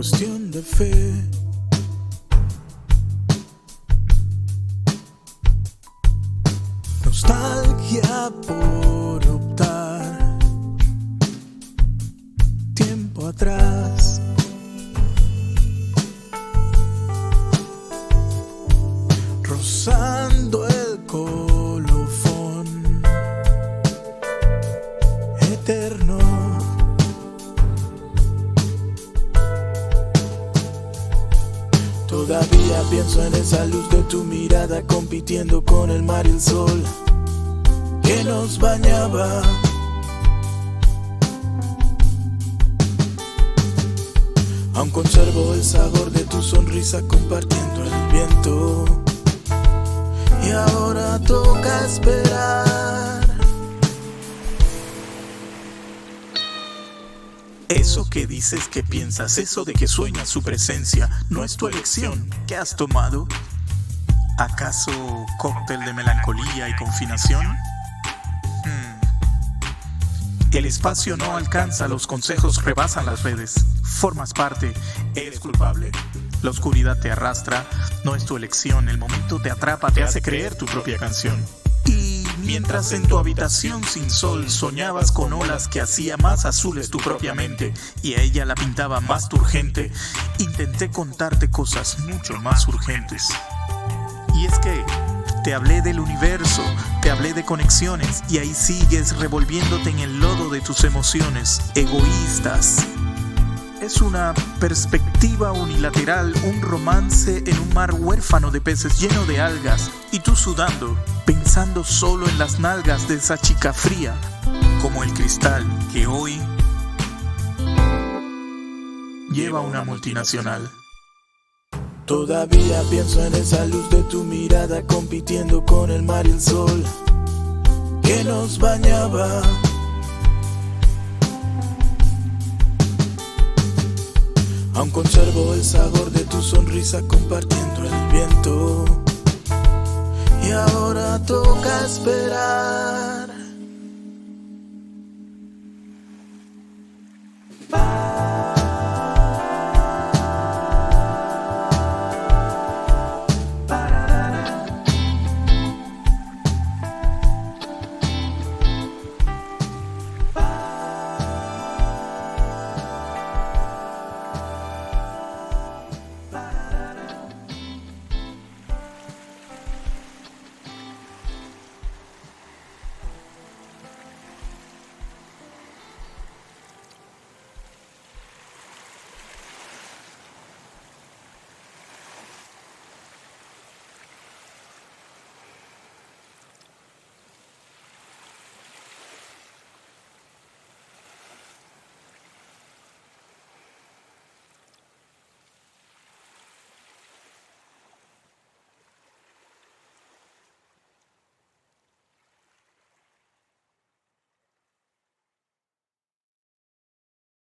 cuestión de fe. Nostalgia por optar tiempo atrás. Rozando el colofón eterno. Todavía pienso en esa luz de tu mirada compitiendo con el mar y el sol que nos bañaba. Aún conservo el sabor de tu sonrisa compartiendo el viento. Y ahora toca esperar. Eso que dices que piensas, eso de que sueñas su presencia, no es tu elección. ¿Qué has tomado? ¿Acaso cóctel de melancolía y confinación? El espacio no alcanza, los consejos rebasan las redes. Formas parte, eres culpable. La oscuridad te arrastra, no es tu elección. El momento te atrapa, te hace creer tu propia canción. Y mientras en tu habitación sin sol soñabas con olas que hacía más azules tu propia mente y a ella la pintaba más turgente, intenté contarte cosas mucho más urgentes. Y es que te hablé del universo, te hablé de conexiones y ahí sigues revolviéndote en el lodo de tus emociones egoístas. Es una perspectiva unilateral, un romance en un mar huérfano de peces lleno de algas y tú sudando, pensando solo en las nalgas de esa chica fría, como el cristal que hoy lleva una multinacional. Todavía pienso en esa luz de tu mirada compitiendo con el mar y el sol que nos bañaba. Aún conservo el sabor de tu sonrisa compartiendo el viento. Y ahora toca esperar.